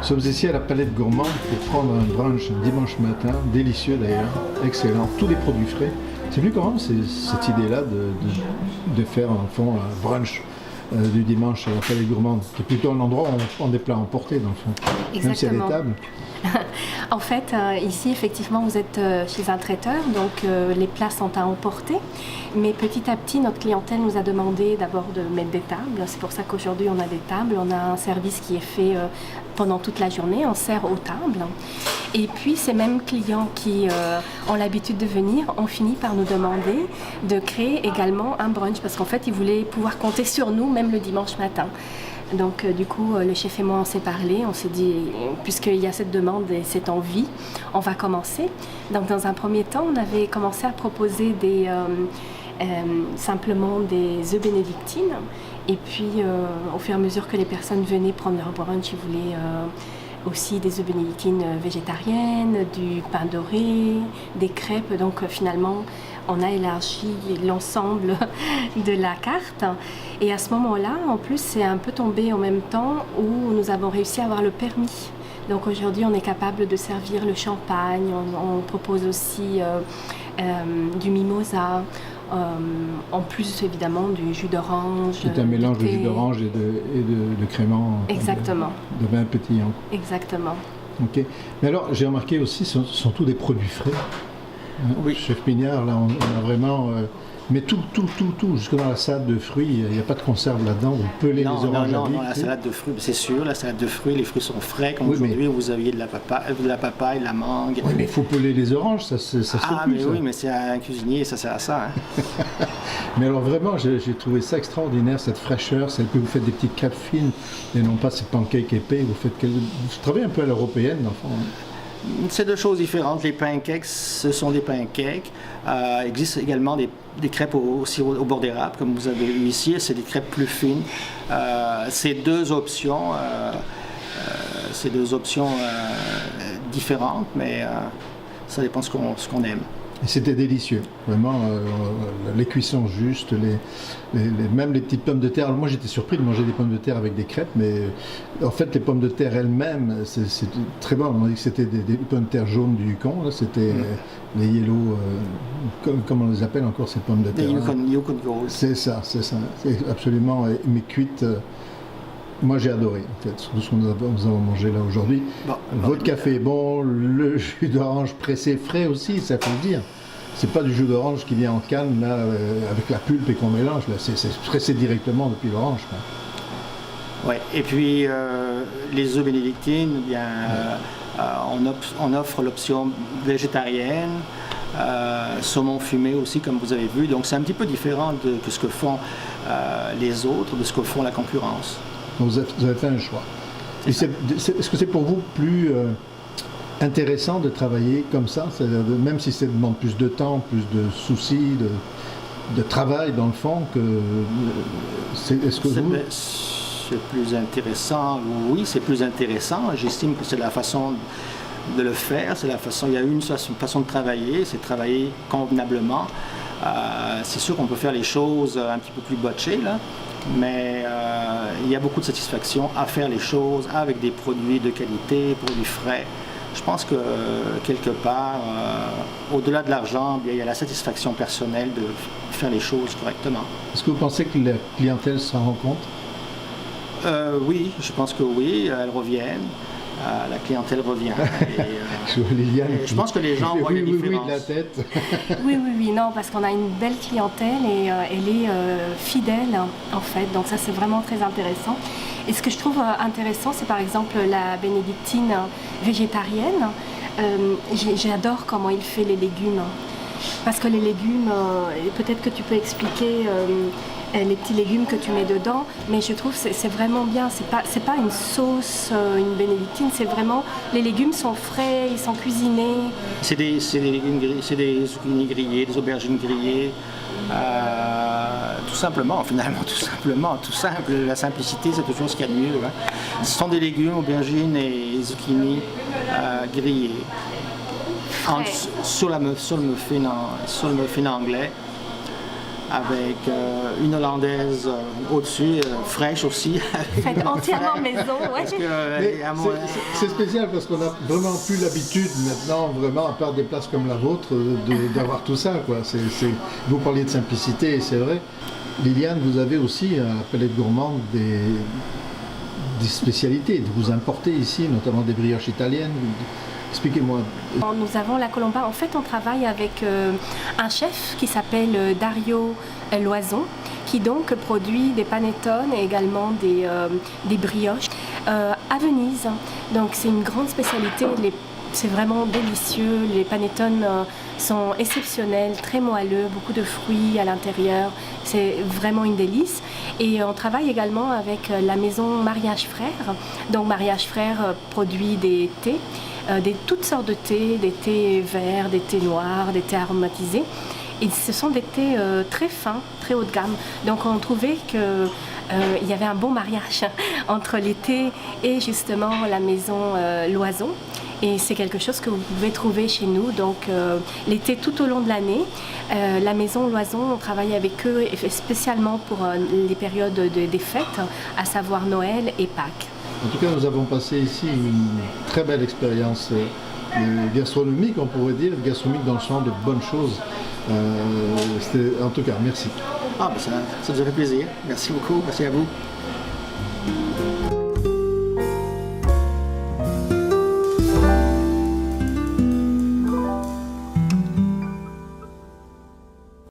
Nous sommes ici à la Palette Gourmande pour prendre un brunch un dimanche matin, délicieux d'ailleurs, excellent, tous des produits frais. C'est venu comment cette idée-là de faire en fond un brunch du dimanche à la Palette Gourmande, qui est plutôt un endroit où on prend des plats emportés dans le fond, Exactement. même s'il y a des tables. En fait, ici, effectivement, vous êtes chez un traiteur, donc les plats sont à emporter. Mais petit à petit, notre clientèle nous a demandé d'abord de mettre des tables. C'est pour ça qu'aujourd'hui, on a des tables. On a un service qui est fait pendant toute la journée. On sert aux tables. Et puis, ces mêmes clients qui ont l'habitude de venir ont fini par nous demander de créer également un brunch. Parce qu'en fait, ils voulaient pouvoir compter sur nous, même le dimanche matin. Donc du coup, le chef et moi, on s'est parlé, on s'est dit, puisqu'il y a cette demande et cette envie, on va commencer. Donc dans un premier temps, on avait commencé à proposer simplement des œufs bénédictines. Et puis, au fur et à mesure que les personnes venaient prendre leur brunch, ils voulaient aussi des œufs bénédictines végétariennes, du pain doré, des crêpes. Donc finalement, on a élargi l'ensemble de la carte. Et à ce moment-là, en plus, c'est un peu tombé en même temps où nous avons réussi à avoir le permis. Donc aujourd'hui, on est capable de servir le champagne. On propose aussi du mimosa. En plus, évidemment, du jus d'orange. C'est un mélange de jus d'orange et de crément. Exactement. De vin pétillant. Exactement. Ok. Mais alors, j'ai remarqué aussi, ce sont tous des produits frais. Oui. Chef Mignard, là, on a vraiment... mais tout, jusque dans la salade de fruits, il n'y a pas de conserve là-dedans, vous pelez les oranges. Non, la salade de fruits, c'est sûr, la salade de fruits, les fruits sont frais, comme aujourd'hui, vous aviez de la papaye, de la mangue. Oui, mais il faut peler les oranges, ça se fait plus, mais ça. Oui, mais c'est un cuisinier, ça sert à ça. Hein. Mais alors vraiment, j'ai trouvé ça extraordinaire, cette fraîcheur, celle que vous faites des petites crêpes fines, et non pas ces pancakes épais, vous travaillez un peu à l'européenne, dans le fond. C'est deux choses différentes. Les pancakes, ce sont des pancakes. Il existe également des crêpes aussi au bord d'érable, comme vous avez eu ici. C'est des crêpes plus fines. C'est deux options différentes, mais ça dépend de ce qu'on aime. Et c'était délicieux, vraiment, les cuissons justes, même les petites pommes de terre. Alors moi j'étais surpris de manger des pommes de terre avec des crêpes, mais en fait les pommes de terre elles-mêmes, c'est très bon. On a dit que c'était des pommes de terre jaunes du Yukon, là, c'était les yellow, comment on les appelle encore ces pommes de terre? Les Yukon Gold. C'est ça, c'est absolument, mais cuites. Moi j'ai adoré en fait, tout ce que nous avons mangé là aujourd'hui. Votre café est bon, le jus d'orange pressé frais aussi, ça faut le dire. C'est pas du jus d'orange qui vient en canne là, avec la pulpe et qu'on mélange, là. C'est pressé directement depuis l'orange. Oui, et puis les œufs bénédictines, on offre l'option végétarienne, saumon fumé aussi comme vous avez vu, donc c'est un petit peu différent de ce que font les autres, de ce que font la concurrence. Vous avez fait un choix. Est-ce que c'est pour vous plus intéressant de travailler comme ça, c'est-à-dire même si ça demande plus de temps, plus de soucis, de travail dans le fond, est-ce que vous... C'est plus intéressant, oui, c'est plus intéressant. J'estime que c'est la façon de le faire, il y a une façon de travailler, c'est travailler convenablement. C'est sûr qu'on peut faire les choses un petit peu plus botchées, là. Mais il y a beaucoup de satisfaction à faire les choses avec des produits de qualité, produits frais. Je pense que quelque part, au-delà de l'argent, il y a la satisfaction personnelle de faire les choses correctement. Est-ce que vous pensez que la clientèle s'en rend compte? Oui, je pense que oui, elles reviennent. La clientèle revient. Je pense que les gens voient les différences. Oui, de la tête. Oui, non, parce qu'on a une belle clientèle et elle est fidèle en fait, donc ça c'est vraiment très intéressant. Et ce que je trouve intéressant, c'est par exemple la bénédictine végétarienne. J'adore comment il fait les légumes, parce que les légumes, peut-être que tu peux expliquer les petits légumes que tu mets dedans, mais je trouve que c'est vraiment bien. C'est pas une sauce, une bénédictine, c'est vraiment, les légumes sont frais, ils sont cuisinés. C'est des légumes grillés, c'est des zucchini grillés, des aubergines grillées, tout simplement, finalement, tout simple. La simplicité, c'est toujours ce qu'il y a de mieux. Hein. Ce sont des légumes, aubergines et zucchini grillés. Sur le muffin anglais. avec une hollandaise au-dessus, fraîche aussi. Faites entièrement maison, ouais. C'est spécial parce qu'on n'a vraiment plus l'habitude maintenant, vraiment, à part des places comme la vôtre, d'avoir tout ça, quoi. Vous parliez de simplicité, et c'est vrai. Liliane, vous avez aussi à la Palette Gourmande des spécialités. Vous importez ici, notamment des brioches italiennes. Expliquez-moi. Nous avons la Colomba. En fait, on travaille avec un chef qui s'appelle Dario Loison, qui donc produit des panettone et également des brioches à Venise. Donc, c'est une grande spécialité. C'est vraiment délicieux. Les panettone sont exceptionnels, très moelleux, beaucoup de fruits à l'intérieur. C'est vraiment une délice. Et on travaille également avec la maison Mariage Frères. Donc, Mariage Frères produit des thés. Toutes sortes de thés, des thés verts, des thés noirs, des thés aromatisés. Et ce sont des thés très fins, très haut de gamme. Donc on trouvait qu'il y avait un bon mariage entre les thés et justement la maison Loison. Et c'est quelque chose que vous pouvez trouver chez nous. Donc les thés tout au long de l'année. La maison Loison, on travaille avec eux spécialement pour les périodes des fêtes, à savoir Noël et Pâques. En tout cas, nous avons passé ici une très belle expérience gastronomique, on pourrait dire, gastronomique dans le sens de bonnes choses. En tout cas, merci. Ça nous a fait plaisir. Merci beaucoup. Merci à vous.